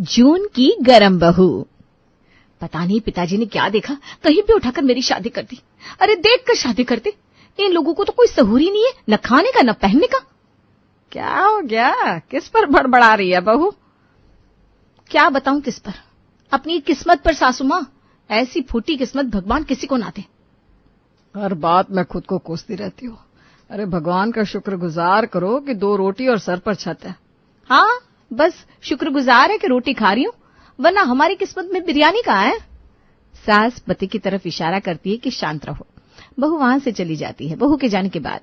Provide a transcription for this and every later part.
जून की गरम बहू। पता नहीं पिताजी ने क्या देखा, कहीं भी उठाकर मेरी शादी कर दी। अरे देखकर शादी करते, इन लोगों को तो कोई सहूर ही नहीं है, न खाने का न पहनने का। क्या हो गया, किस पर बड़बड़ा रही है बहू? क्या बताऊं किस पर, अपनी किस्मत पर सासू मां। ऐसी फूटी किस्मत भगवान किसी को ना दे। हर बात में खुद को कोसती रहती हो। अरे भगवान का शुक्रगुजार करो कि 2 रोटी और सर पर छत है। हाँ, बस शुक्रगुजार है कि रोटी खा रही हूं, वरना हमारी किस्मत में बिरयानी कहाँ है। सास पति की तरफ इशारा करती है कि शांत रहो। बहू वहां से चली जाती है। बहू के जाने के बाद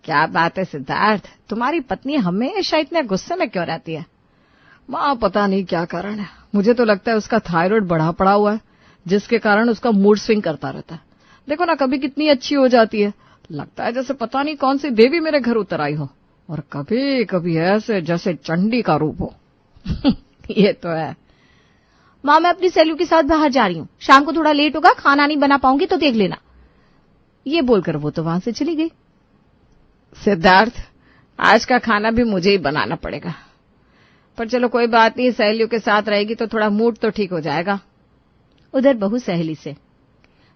क्या बात है सिद्धार्थ, तुम्हारी पत्नी हमेशा इतने गुस्से में क्यों रहती है? मां, पता नहीं क्या कारण है। मुझे तो लगता है उसका थायराइड बढ़ा पड़ा हुआ है, जिसके कारण उसका मूड स्विंग करता रहता है। देखो ना, कभी कितनी अच्छी हो जाती है, लगता है जैसे पता नहीं कौन सी देवी मेरे घर उतर आई हो, और कभी कभी ऐसे जैसे चंडी का रूप हो। ये तो है। मां, मैं अपनी सहेलियों के साथ बाहर जा रही हूँ, शाम को थोड़ा लेट होगा, खाना नहीं बना पाऊंगी तो देख लेना। ये बोलकर वो तो वहां से चली गई। सिद्धार्थ, आज का खाना भी मुझे ही बनाना पड़ेगा, पर चलो कोई बात नहीं, सहेलियों के साथ रहेगी तो थोड़ा मूड तो ठीक हो जाएगा। उधर बहू सहेली से,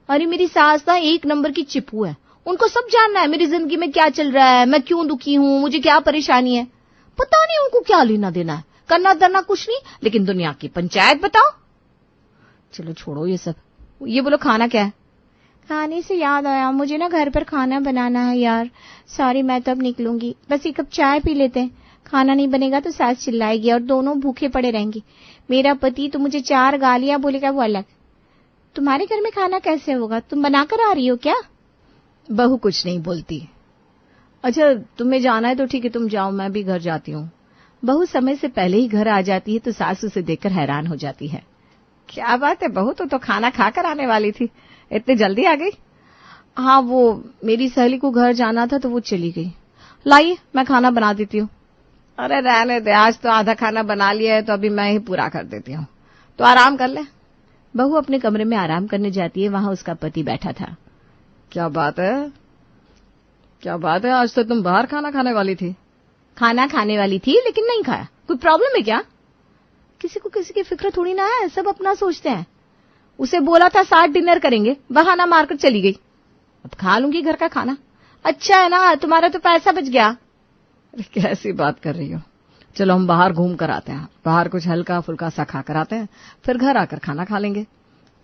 अरे मेरी सास ना 1 नंबर की चिपू है, उनको सब जानना है मेरी जिंदगी में क्या चल रहा है, मैं क्यों दुखी हूं, मुझे क्या परेशानी है। पता नहीं उनको क्या लेना देना है, करना धरना कुछ नहीं, लेकिन दुनिया की पंचायत बताओ। चलो छोड़ो ये सब, ये बोलो खाना क्या है? खाने से याद आया, मुझे ना घर पर खाना बनाना है यार। सॉरी, मैं तो अब निकलूंगी, बस 1 कप चाय पी लेते हैं। खाना नहीं बनेगा तो सास चिल्लाएगी और दोनों भूखे पड़े रहेंगे। मेरा पति तो मुझे 4 गालियां बोलेगा, वो अलग। तुम्हारे घर में खाना कैसे होगा, तुम बनाकर आ रही हो क्या? बहू कुछ नहीं बोलती। अच्छा, तुम्हें जाना है तो ठीक है, तुम जाओ, मैं भी घर जाती हूँ। बहू समय से पहले ही घर आ जाती है तो सास उसे देखकर हैरान हो जाती है। क्या बात है बहू, तो खाना खाकर आने वाली थी, इतनी जल्दी आ गई? हाँ, वो मेरी सहेली को घर जाना था तो वो चली गई। लाइए मैं खाना बना देती हूँ। अरे रहने दे, आज तो आधा खाना बना लिया है तो अभी मैं ही पूरा कर देती हूँ, तो आराम कर ले। बहू अपने कमरे में आराम करने जाती है, वहां उसका पति बैठा था। क्या बात है, क्या बात है, आज तो तुम बाहर खाना खाने वाली थी? खाना खाने वाली थी लेकिन नहीं खाया, कोई प्रॉब्लम है क्या? किसी को किसी की फिक्र थोड़ी ना है, सब अपना सोचते हैं। उसे बोला था 7 डिनर करेंगे, बहाना मारकर चली गई। अब खा लूंगी घर का खाना। अच्छा है ना, तुम्हारा तो पैसा बच गया। कैसी बात कर रही हो, चलो हम बाहर घूम कर आते हैं, बाहर कुछ हल्का फुल्का सा खा कर आते हैं, फिर घर आकर खाना खा लेंगे।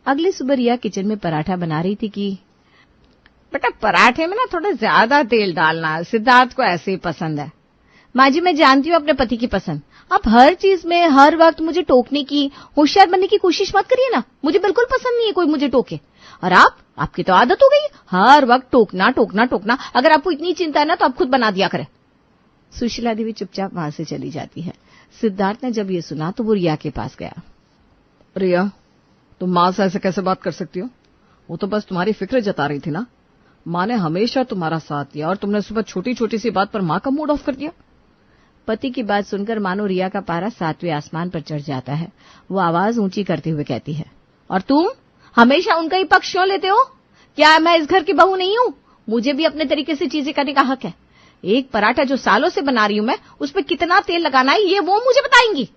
अगली सुबह रिया किचन में पराठा बना रही थी कि बेटा पराठे में ना थोड़ा ज्यादा तेल डालना, सिद्धार्थ को ऐसे ही पसंद है। माँ जी, मैं जानती हूँ अपने पति की पसंद, आप हर चीज में हर वक्त मुझे टोकने की, होशियार बनने की कोशिश मत करिए ना, मुझे बिल्कुल पसंद नहीं है कोई मुझे टोके। और आपकी तो आदत हो गई हर वक्त टोकना टोकना टोकना। अगर आपको इतनी चिंता है ना तो आप खुद बना दिया करें। सुशीला देवी चुपचाप वहां से चली जाती है। सिद्धार्थ ने जब ये सुना तो वो रिया के पास गया। रिया, तुम माँ से ऐसे कैसे बात कर सकती हो? वो तो बस तुम्हारी फिक्र जता रही थी ना। माँ ने हमेशा तुम्हारा साथ दिया और तुमने सुबह छोटी छोटी सी बात पर माँ का मूड ऑफ कर दिया। पति की बात सुनकर मानो रिया का पारा 7वें आसमान पर चढ़ जाता है। वो आवाज ऊंची करते हुए कहती है, और तुम हमेशा उनका ही पक्ष क्यों लेते हो? क्या मैं इस घर की बहू नहीं हूं? मुझे भी अपने तरीके से चीजें करने का हक है। एक पराठा जो सालों से बना रही हूं मैं, उस पर कितना तेल लगाना है ये वो मुझे बताएंगी।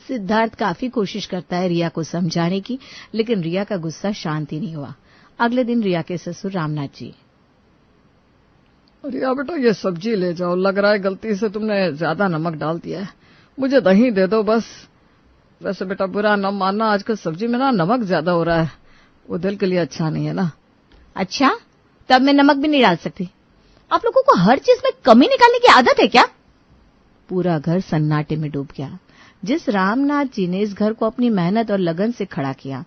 सिद्धार्थ काफी कोशिश करता है रिया को समझाने की, लेकिन रिया का गुस्सा शांत ही नहीं हुआ। अगले दिन रिया के ससुर रामनाथ जी, रिया बेटा ये सब्जी ले जाओ, लग रहा है गलती से तुमने ज्यादा नमक डाल दिया है, मुझे दही दे दो बस। वैसे बेटा बुरा न मानना, आजकल सब्जी में ना नमक ज्यादा हो रहा है, वो दिल के लिए अच्छा नहीं है ना। अच्छा, तब मैं नमक भी नहीं डाल सकती? आप लोगों को हर चीज में कमी निकालने की आदत है क्या? पूरा घर सन्नाटे में डूब गया। जिस रामनाथ जी ने इस घर को अपनी मेहनत और लगन से खड़ा किया,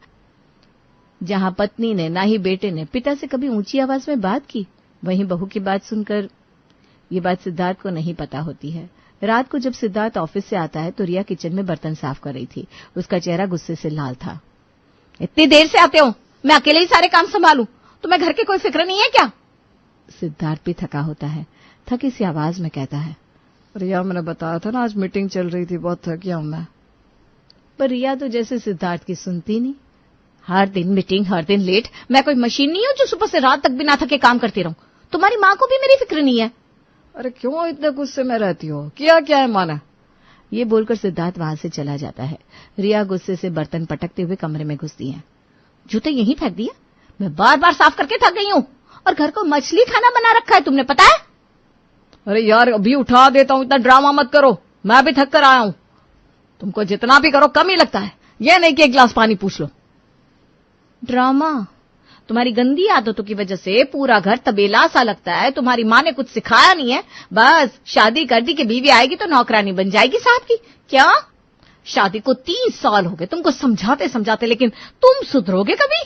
जहां पत्नी ने ना ही बेटे ने पिता से कभी ऊंची आवाज में बात की, वहीं बहू की बात सुनकर ये बात सिद्धार्थ को नहीं पता होती है। रात को जब सिद्धार्थ ऑफिस से आता है तो रिया किचन में बर्तन साफ कर रही थी। उसका चेहरा गुस्से से लाल था। इतनी देर से आते हो, मैं अकेले ही सारे काम संभालूं, तुम्हें घर की कोई फिक्र नहीं है क्या? सिद्धार्थ भी थका होता है, थकी सी आवाज में कहता है, रिया मैंने बताया था ना आज मीटिंग चल रही थी, बहुत थक गया हूं मैं। पर रिया तो जैसे सिद्धार्थ की सुनती नहीं। हर दिन मीटिंग, हर दिन लेट। मैं कोई मशीन नहीं हूं जो सुबह से रात तक बिना थके काम करती रहूं। तुम्हारी माँ को भी मेरी फिक्र नहीं है। अरे क्यों इतने गुस्से में रहती हो, किया क्या है माँ ने? ये बोलकर सिद्धार्थ वहां से चला जाता है। रिया गुस्से से बर्तन पटकते हुए कमरे में घुसती है। जूते यहीं फेंक दिया, मैं बार बार साफ करके थक गई हूं, और घर को मछली खाना बना रखा है तुमने, पता है? अरे यार अभी उठा देता हूं, इतना ड्रामा मत करो, मैं भी थक कर आया हूं। तुमको जितना भी करो कम ही लगता है, यह नहीं कि एक गिलास पानी पूछ लो। ड्रामा? तुम्हारी गंदी आदतों की वजह से पूरा घर तबेला सा लगता है। तुम्हारी माँ ने कुछ सिखाया नहीं है, बस शादी कर दी कि बीवी आएगी तो नौकरानी बन जाएगी साहब की। क्या शादी को 30 साल हो गए तुमको समझाते समझाते, लेकिन तुम सुधरोगे कभी?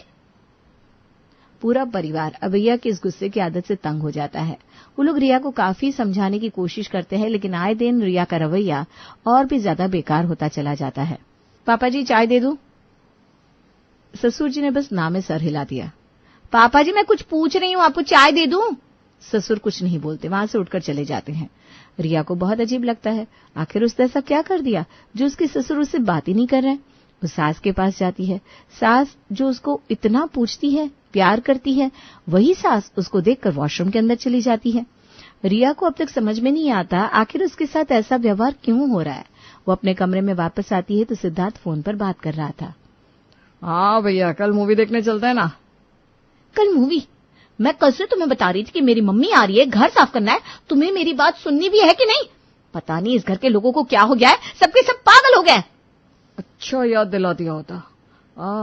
पूरा परिवार अब रिया की इस गुस्से की आदत से तंग हो जाता है। वो लोग रिया को काफी समझाने की कोशिश करते हैं, लेकिन आए दिन रिया का रवैया और भी ज्यादा बेकार होता चला जाता है। पापा जी चाय दे दूं? ससुर जी ने बस ना में सर हिला दिया। पापा जी मैं कुछ पूछ रही हूं, आपको चाय दे दूं? ससुर कुछ नहीं बोलते, वहां से उठकर चले जाते हैं। रिया को बहुत अजीब लगता है, आखिर उसने ऐसा क्या कर दिया जो उसके ससुर उससे बात ही नहीं कर रहे हैं। वो सास के पास जाती है। सास जो उसको इतना पूछती है, प्यार करती है, वही सास उसको देखकर वॉशरूम के अंदर चली जाती है। रिया को अब तक समझ में नहीं आता आखिर उसके साथ ऐसा व्यवहार क्यों हो रहा है। वो अपने कमरे में वापस आती है तो सिद्धार्थ फोन पर बात कर रहा था। हाँ भैया कल मूवी देखने चलते हैं ना। कल मूवी? मैं कल से तुम्हें बता रही थी कि मेरी मम्मी आ रही है, घर साफ करना है, तुम्हें मेरी बात सुननी भी है कि नहीं? पता नहीं इस घर के लोगों को क्या हो गया है, सबके सब पागल हो गए। अच्छा याद दिला दिया होता,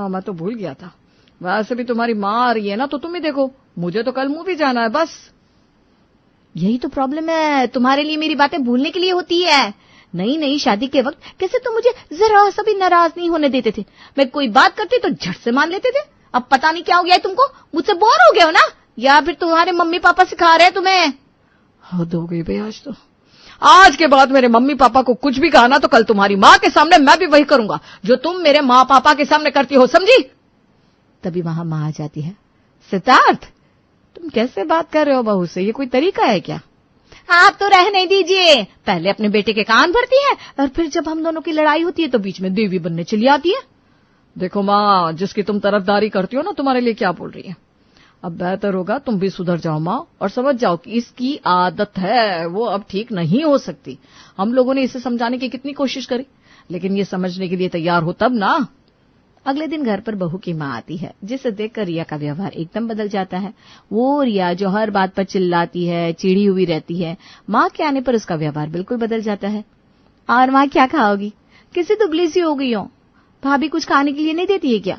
मैं तो भूल गया था। वैसे भी तुम्हारी माँ आ रही है ना, तो तुम ही देखो, मुझे तो कल मूवी जाना है बस। यही तो प्रॉब्लम है, तुम्हारे लिए मेरी बातें भूलने के लिए होती है। नई नई शादी के वक्त कैसे तुम मुझे जरा सा भी नाराज नहीं होने देते थे। मैं कोई बात करती तो झट से मान लेते थे। अब पता नहीं क्या हो गया है तुमको, मुझसे बोर हो गए हो ना, या फिर तुम्हारे मम्मी पापा सिखा रहे हैं तुम्हें? हद हो गई भाई आज तो। आज के बाद मेरे मम्मी पापा को कुछ भी कहा ना तो कल तुम्हारी माँ के सामने मैं भी वही करूंगा जो तुम मेरे माँ पापा के सामने करती हो, समझी? तभी वहां माँ आ जाती है। सिद्धार्थ तुम कैसे बात कर रहे हो बहू से, ये कोई तरीका है क्या? आप तो रहने दीजिए, पहले अपने बेटे के कान भरती है और फिर जब हम दोनों की लड़ाई होती है तो बीच में देवी बनने चली आती है। देखो माँ, जिसकी तुम तरफदारी करती हो ना, तुम्हारे लिए क्या बोल रही है। अब बेहतर होगा तुम भी सुधर जाओ माँ, और समझ जाओ कि इसकी आदत है, वो अब ठीक नहीं हो सकती। हम लोगों ने इसे समझाने की कितनी कोशिश करी, लेकिन ये समझने के लिए तैयार हो तब ना। अगले दिन घर पर बहू की माँ आती है, जिसे देखकर रिया का व्यवहार एकदम बदल जाता है। वो रिया जो हर बात पर चिल्लाती है, चिड़ी हुई रहती है, माँ के आने पर उसका व्यवहार बिल्कुल बदल जाता है। और माँ क्या खाओगी? किसी दुबली सी हो गई हो, भाभी कुछ खाने के लिए नहीं देती है क्या?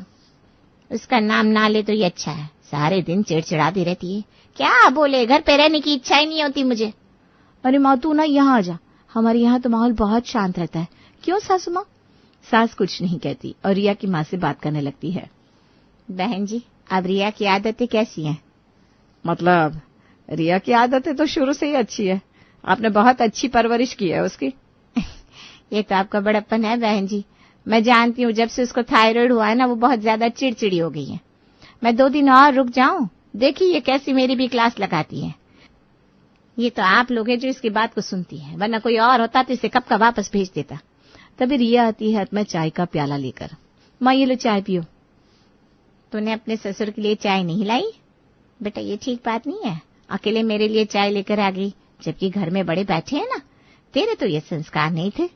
उसका नाम ना ले तो ये अच्छा है, सारे दिन चिड़चिड़ाती रहती है। क्या बोले, घर पे रहने की इच्छा ही नहीं होती मुझे। अरे माँ तू ना यहाँ आ जा, हमारे यहाँ तो माहौल बहुत शांत रहता है। क्यों सासू माँ? सास कुछ नहीं कहती और रिया की माँ से बात करने लगती है। बहन जी अब रिया की आदतें कैसी हैं? मतलब रिया की आदतें तो शुरू से ही अच्छी है, आपने बहुत अच्छी परवरिश की है उसकी। ये तो आपका बड़प्पन है बहन जी, मैं जानती हूँ जब से उसको थायराइड हुआ है ना, वो बहुत ज्यादा चिड़चिड़ी हो गई है। मैं 2 दिन और रुक जाऊं, देखिए ये कैसी मेरी भी क्लास लगाती है। ये तो आप लोग हैं जो इसकी बात को सुनती है, वरना कोई और होता तो इसे कब का वापस भेज देता। तभी रिया आती है हाथ में चाय का प्याला लेकर। माँ ये लो चाय पियो। तूने अपने ससुर के लिए चाय नहीं लाई? बेटा ये ठीक बात नहीं है, अकेले मेरे लिए चाय लेकर आ गई, जबकि घर में बड़े बैठे हैं ना। तेरे तो ये संस्कार नहीं थे।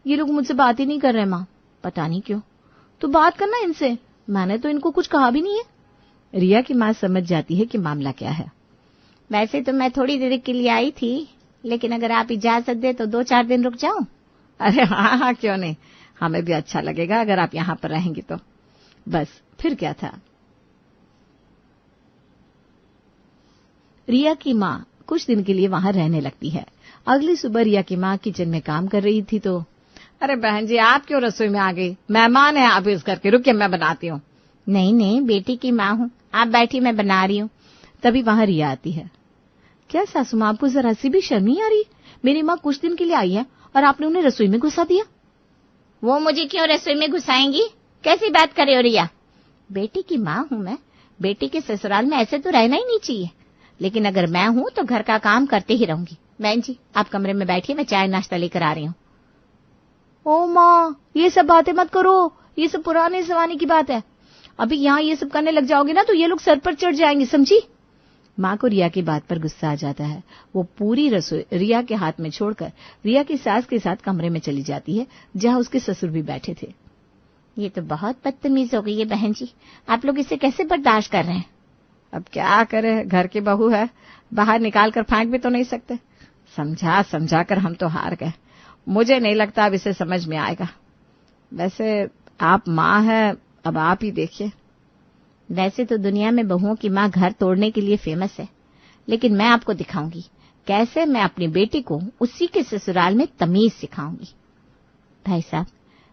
ये लोग मुझसे बात ही नहीं कर रहे माँ, पता नहीं क्यों। तू बात करना इनसे, मैंने तो इनको कुछ कहा भी नहीं है। रिया की माँ समझ जाती है कि मामला क्या है। वैसे तो मैं थोड़ी देर के लिए आई थी, लेकिन अगर आप इजाजत दे तो 2-4 दिन रुक जाऊं। अरे हाँ हाँ क्यों नहीं, हमें भी अच्छा लगेगा अगर आप यहाँ पर रहेंगी तो। बस फिर क्या था। रिया की माँ कुछ दिन के लिए वहां रहने लगती है। अगली सुबह रिया की माँ किचन में काम कर रही थी तो, अरे बहन जी आप क्यों रसोई में आ गई, मेहमान है आप इस घर के, रुकिए मैं बनाती हूँ। नहीं नहीं बेटी की माँ हूँ, आप बैठी मैं बना रही हूँ। तभी वहां रिया आती है। क्या सासू माँ आपको जरा सी भी शर्म नहीं आ रही? मेरी माँ कुछ दिन के लिए आई है और आपने उन्हें रसोई में घुसा दिया। वो मुझे क्यों रसोई में घुसाएंगी, कैसी बात करे हो रिया? बेटी की माँ हूँ मैं, बेटी के ससुराल में ऐसे तो रहना ही नहीं चाहिए, लेकिन अगर मैं हूँ तो घर का काम करते ही रहूंगी। बहन जी आप कमरे में बैठिए, मैं चाय नाश्ता लेकर आ रही हूँ। ओ माँ ये सब बातें मत करो, ये सब पुराने जमाने की बात है। अभी यहाँ ये सब करने लग जाओगे ना तो ये लोग सर पर चढ़ जाएंगे, समझी? माँ को रिया की बात पर गुस्सा आ जाता है। वो पूरी रसोई रिया के हाथ में छोड़कर रिया की सास के साथ कमरे में चली जाती है, जहाँ उसके ससुर भी बैठे थे। ये तो बहुत बदतमीज हो गई है बहन जी, आप लोग इसे कैसे बर्दाश्त कर रहे हैं? अब क्या करे, घर की बहू है, बाहर निकाल कर फेंक भी तो नहीं सकते। समझा समझा कर हम तो हार गए। मुझे नहीं लगता अब इसे समझ में आएगा। वैसे आप माँ है, अब आप ही देखिए। वैसे तो दुनिया में बहुओं की माँ घर तोड़ने के लिए फेमस है, लेकिन मैं आपको दिखाऊंगी कैसे मैं अपनी बेटी को उसी के ससुराल में तमीज सिखाऊंगी। भाई साहब,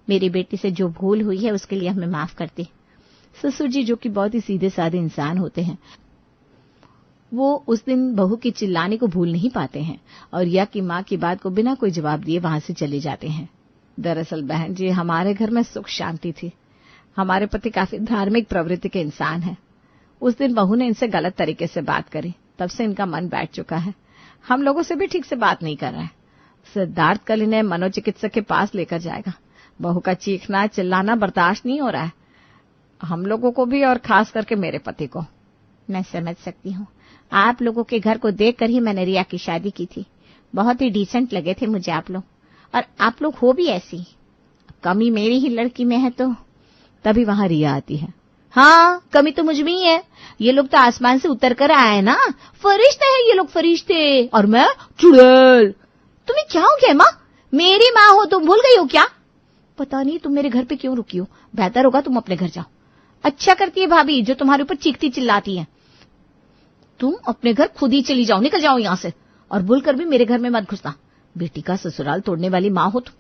मेरी बेटी से जो भूल हुई है उसके लिए हमें माफ करते। ससुर जी, जो कि बहुत ही सीधे साधे इंसान होते हैं, वो उस दिन बहू के चिल्लाने को भूल नहीं पाते हैं और रिया की माँ की बात को बिना कोई जवाब दिए वहां से चले जाते हैं। दरअसल बहन जी, हमारे घर में सुख शांति थी। हमारे पति काफी धार्मिक प्रवृत्ति के इंसान हैं। उस दिन बहू ने इनसे गलत तरीके से बात करी, तब से इनका मन बैठ चुका है। हम लोगों से भी ठीक से बात नहीं कर रहे हैं। सिद्धार्थ कल इन्हें मनोचिकित्सक के पास लेकर जाएगा। बहू का चीखना चिल्लाना बर्दाश्त नहीं हो रहा है, हम लोगों को भी और खास करके मेरे पति को। मैं समझ सकती हूँ, आप लोगों के घर को देखकर ही मैंने रिया की शादी की थी। बहुत ही डिसेंट लगे थे मुझे आप लोग, और आप लोग हो भी ऐसी। कमी मेरी ही लड़की में है तो। तभी वहां रिया आती है। हाँ, कमी तो मुझ में ही है। ये लोग तो आसमान से उतर कर आए ना, फरिश्ते हैं ये लोग, फरिश्ते, और मैं चुड़ैल। तुम्हें क्या हो गया माँ? मेरी माँ हो तुम भूल गई हो क्या? पता नहीं तुम मेरे घर पे क्यों रुकी हो, बेहतर होगा तुम अपने घर जाओ। अच्छा करती है भाभी जो तुम्हारे ऊपर चीखती चिल्लाती है। तुम अपने घर खुद ही चली जाओ, निकल जाओ यहाँ से, और भूल कर भी मेरे घर में मत घुसना। बेटी का ससुराल तोड़ने वाली माँ हो तुम।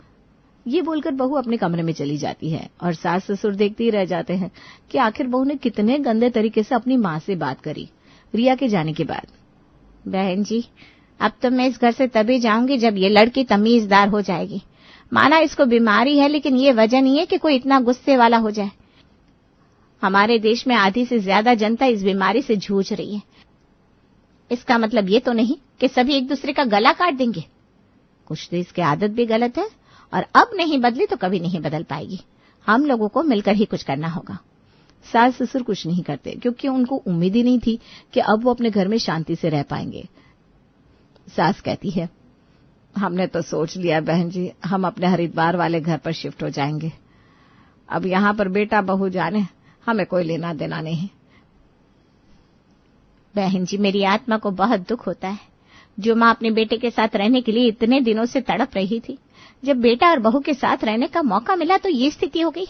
ये बोलकर बहू अपने कमरे में चली जाती है और सास ससुर देखते ही रह जाते हैं कि आखिर बहू ने कितने गंदे तरीके से अपनी माँ से बात करी रिया के जाने के बाद। बहन जी, अब तो मैं इस घर से तभी जाऊंगी जब ये लड़की तमीजदार हो जाएगी। माना इसको बीमारी है, लेकिन ये वजह नहीं है कि कोई इतना गुस्से वाला हो जाए। हमारे देश में आधी से ज्यादा जनता इस बीमारी से जूझ रही है। इसका मतलब ये तो नहीं कि सभी एक दूसरे का गला काट देंगे। कुछ तो इसकी आदत भी गलत है, और अब नहीं बदली तो कभी नहीं बदल पाएगी। हम लोगों को मिलकर ही कुछ करना होगा। सास ससुर कुछ नहीं करते, क्योंकि उनको उम्मीद ही नहीं थी कि अब वो अपने घर में शांति से रह पाएंगे। सास कहती है, हमने तो सोच लिया बहन जी, हम अपने हरिद्वार वाले घर पर शिफ्ट हो जाएंगे। अब यहाँ पर बेटा बहू जाने, हमें कोई लेना देना नहीं। बहन जी, मेरी आत्मा को बहुत दुख होता है। जो माँ अपने बेटे के साथ रहने के लिए इतने दिनों से तड़प रही थी, जब बेटा और बहू के साथ रहने का मौका मिला तो ये स्थिति हो गई।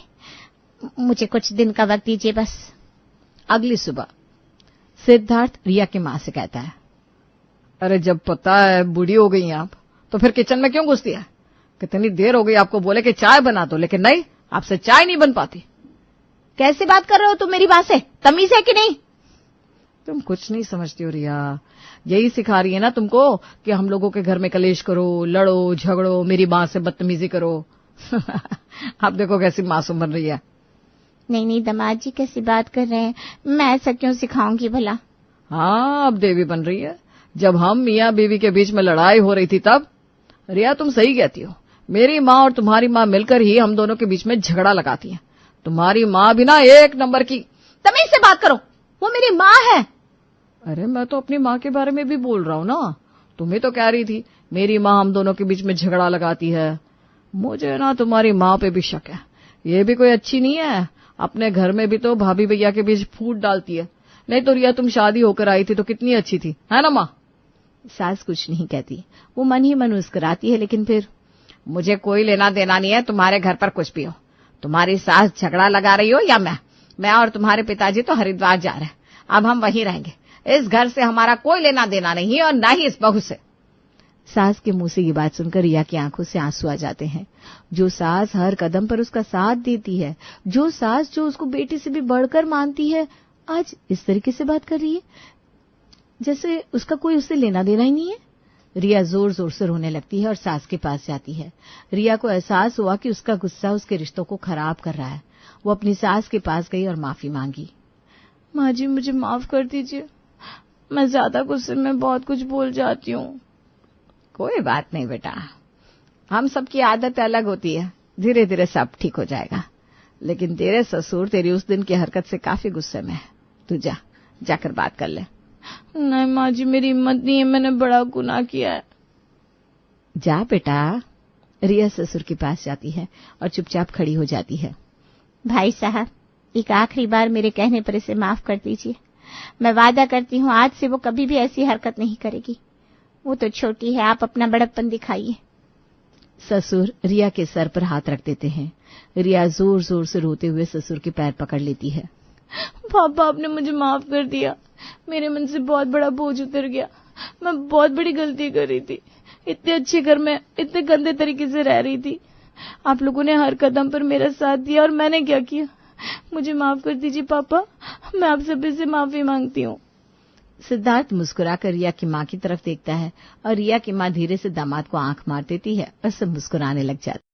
मुझे कुछ दिन का वक्त दीजिए बस। अगली सुबह सिद्धार्थ रिया की माँ से कहता है, अरे जब पता है बूढ़ी हो गई आप, तो फिर किचन में क्यों घुसती है? कितनी देर हो गई आपको बोले कि चाय बना दो, लेकिन नहीं, आपसे चाय नहीं बन पाती। कैसे बात कर रहे हो तुम मेरी माँ से? तमीज है कि नहीं? तुम कुछ नहीं समझती हो रिया, यही सिखा रही है ना तुमको कि हम लोगों के घर में कलेश करो, लड़ो झगड़ो, मेरी माँ से बदतमीजी करो। आप देखो कैसी मासूम बन रही है। नहीं नहीं दामाद जी, कैसी बात कर रहे हैं? मैं ऐसा क्यों सिखाऊंगी भला? हाँ, अब देवी बन रही है। जब हम मियाँ बीवी के बीच में लड़ाई हो रही थी तब। रिया, तुम सही कहती हो, मेरी माँ और तुम्हारी माँ मिलकर ही हम दोनों के बीच में झगड़ा लगाती है। तुम्हारी माँ भी ना एक नंबर की। तमीज से बात करो, वो मेरी माँ है। अरे मैं तो अपनी माँ के बारे में भी बोल रहा हूँ ना। तुम्हें तो कह रही थी मेरी माँ हम दोनों के बीच में झगड़ा लगाती है। मुझे ना तुम्हारी माँ पे भी शक है। ये भी कोई अच्छी नहीं है, अपने घर में भी तो भाभी भैया के बीच फूट डालती है। नहीं तो रिया, तुम शादी होकर आई थी तो कितनी अच्छी थी, है ना माँ? सास कुछ नहीं कहती, वो मन ही मन मुस्कुराती है, लेकिन फिर मुझे कोई लेना देना नहीं है तुम्हारे घर पर कुछ भी हो। तुम्हारी सास झगड़ा लगा रही हो या मैं और तुम्हारे पिताजी तो हरिद्वार जा रहे हैं। अब हम वहीं रहेंगे। इस घर से हमारा कोई लेना देना नहीं है, और न ही इस बहू से। सास के मुंह से ये बात सुनकर रिया की आंखों से आंसू आ जाते हैं। जो सास हर कदम पर उसका साथ देती है, जो सास जो उसको बेटी से भी बढ़कर मानती है, आज इस तरीके से बात कर रही है जैसे उसका कोई उससे लेना देना ही नहीं है। रिया जोर जोर से रोने लगती है और सास के पास जाती है। रिया को एहसास हुआ कि उसका गुस्सा उसके रिश्तों को खराब कर रहा है। वो अपनी सास के पास गई और माफी मांगी। माँ जी, मुझे माफ कर दीजिए, मैं ज्यादा गुस्से में बहुत कुछ बोल जाती हूँ। कोई बात नहीं बेटा, हम सबकी आदत अलग होती है, धीरे धीरे सब ठीक हो जाएगा। लेकिन तेरे ससुर तेरी उस दिन की हरकत से काफी गुस्से में है। तू जाकर बात कर ले। नहीं माँ जी, मेरी हिम्मत नहीं है, मैंने बड़ा गुनाह किया है। जा बेटा। रिया ससुर के पास जाती है और चुपचाप खड़ी हो जाती है। भाई साहब, एक आखिरी बार मेरे कहने पर इसे माफ कर दीजिए। मैं वादा करती हूँ आज से वो कभी भी ऐसी हरकत नहीं करेगी। वो तो छोटी है, आप अपना बड़प्पन दिखाइए। ससुर रिया के सर पर हाथ रख देते हैं। रिया जोर जोर से रोते हुए ससुर के पैर पकड़ लेती है। पापा, आपने मुझे माफ कर दिया। मेरे मन से बहुत बड़ा बोझ उतर गया। मैं बहुत बड़ी गलती कर रही थी। इतने अच्छे घर में इतने गंदे तरीके से रह रही थी। आप लोगों ने हर कदम पर मेरा साथ दिया और मैंने क्या किया? मुझे माफ कर दीजिए पापा, मैं आप सभी से माफी मांगती हूँ। सिद्धार्थ मुस्कुराकर रिया की माँ की तरफ देखता है और रिया की माँ धीरे से दामाद को आंख मार देती है और सब मुस्कुराने लग जाते।